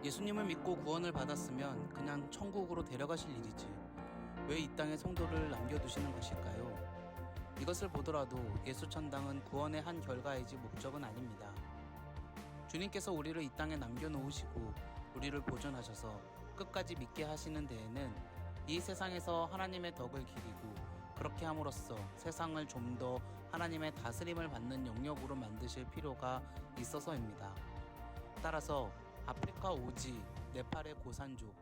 예수님을 믿고 구원을 받았으면 그냥 천국으로 데려가실 일이지 왜 이 땅에 성도를 남겨두시는 것일까요? 이것을 보더라도 예수천당은 구원의 한 결과이지 목적은 아닙니다. 주님께서 우리를 이 땅에 남겨놓으시고 우리를 보존하셔서 끝까지 믿게 하시는 데에는 이 세상에서 하나님의 덕을 기리고 그렇게 함으로써 세상을 좀 더 하나님의 다스림을 받는 영역으로 만드실 필요가 있어서입니다. 따라서 아프리카 오지, 네팔의 고산족,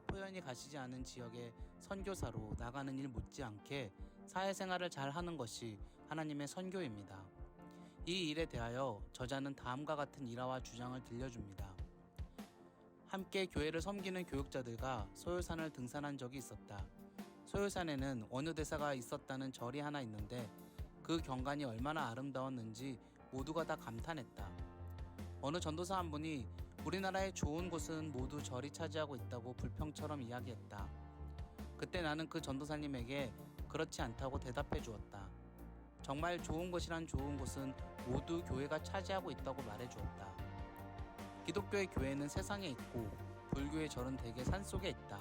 포연이 가시지 않은 지역의 선교사로 나가는 일 못지않게 사회생활을 잘 하는 것이 하나님의 선교입니다. 이 일에 대하여 저자는 다음과 같은 일화와 주장을 들려줍니다. 함께 교회를 섬기는 교육자들과 소요산을 등산한 적이 있었다. 소요산에는 원효 대사가 있었다는 절이 하나 있는데 그 경관이 얼마나 아름다웠는지 모두가 다 감탄했다. 어느 전도사 한 분이 우리나라의 좋은 곳은 모두 절이 차지하고 있다고 불평처럼 이야기했다. 그때 나는 그 전도사님에게 그렇지 않다고 대답해 주었다. 정말 좋은 것이란 좋은 곳은 모두 교회가 차지하고 있다고 말해 주었다. 기독교의 교회는 세상에 있고 불교의 절은 대개 산속에 있다.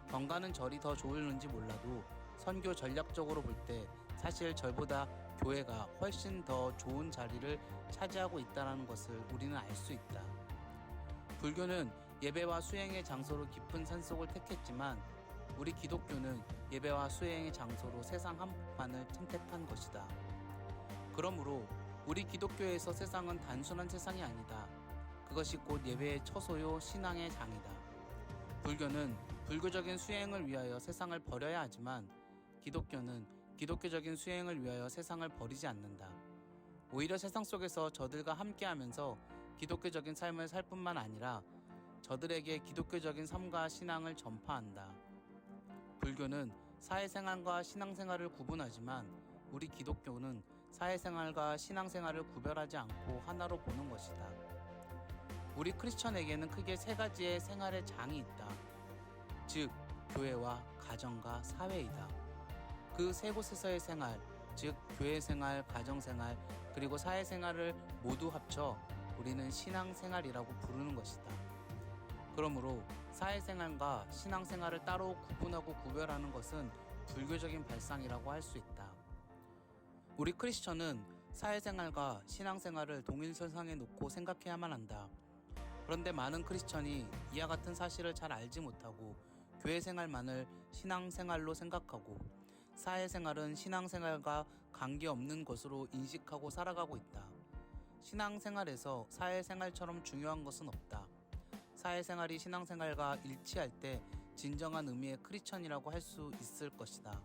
경관은 절이 더 좋을는지 몰라도 선교 전략적으로 볼 때 사실 절보다 교회가 훨씬 더 좋은 자리를 차지하고 있다는 것을 우리는 알 수 있다. 불교는 예배와 수행의 장소로 깊은 산속을 택했지만 우리 기독교는 예배와 수행의 장소로 세상 한복판을 선택한 것이다. 그러므로 우리 기독교에서 세상은 단순한 세상이 아니다. 그것이 곧 예배의 처소요 신앙의 장이다. 불교는 불교적인 수행을 위하여 세상을 버려야 하지만 기독교는 기독교적인 수행을 위하여 세상을 버리지 않는다. 오히려 세상 속에서 저들과 함께하면서 기독교적인 삶을 살 뿐만 아니라 저들에게 기독교적인 삶과 신앙을 전파한다. 불교는 사회생활과 신앙생활을 구분하지만 우리 기독교는 사회생활과 신앙생활을 구별하지 않고 하나로 보는 것이다. 우리 크리스천에게는 크게 세 가지의 생활의 장이 있다. 즉, 교회와 가정과 사회이다. 그 세 곳에서의 생활, 즉 교회생활, 가정생활, 그리고 사회생활을 모두 합쳐 우리는 신앙생활이라고 부르는 것이다. 그러므로 사회생활과 신앙생활을 따로 구분하고 구별하는 것은 불교적인 발상이라고 할 수 있다. 우리 크리스천은 사회생활과 신앙생활을 동일선상에 놓고 생각해야만 한다. 그런데 많은 크리스천이 이와 같은 사실을 잘 알지 못하고 교회생활만을 신앙생활로 생각하고 사회생활은 신앙생활과 관계없는 것으로 인식하고 살아가고 있다. 신앙생활에서 사회생활처럼 중요한 것은 없다. 사회생활이 신앙생활과 일치할 때 진정한 의미의 크리스천이라고 할 수 있을 것이다.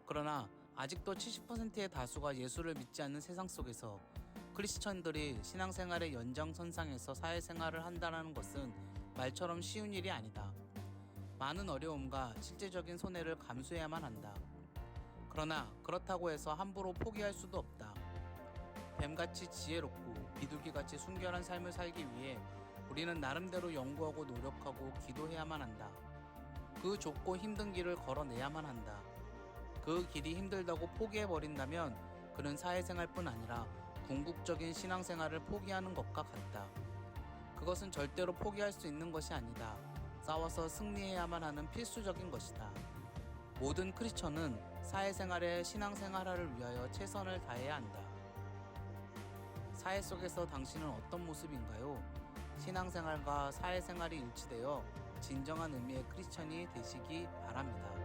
그러나 아직도 70%의 다수가 예수를 믿지 않는 세상 속에서 크리스천들이 신앙생활의 연장선상에서 사회생활을 한다는 것은 말처럼 쉬운 일이 아니다. 많은 어려움과 실제적인 손해를 감수해야만 한다. 그러나 그렇다고 해서 함부로 포기할 수도 없다. 뱀같이 지혜롭고 비둘기같이 순결한 삶을 살기 위해 우리는 나름대로 연구하고 노력하고 기도해야만 한다. 그 좁고 힘든 길을 걸어내야만 한다. 그 길이 힘들다고 포기해버린다면 그는 사회생활뿐 아니라 궁극적인 신앙생활을 포기하는 것과 같다. 그것은 절대로 포기할 수 있는 것이 아니다. 싸워서 승리해야만 하는 필수적인 것이다. 모든 크리스천은 사회생활의 신앙생활을 위하여 최선을 다해야 한다. 사회 속에서 당신은 어떤 모습인가요? 신앙생활과 사회생활이 일치되어 진정한 의미의 크리스천이 되시기 바랍니다.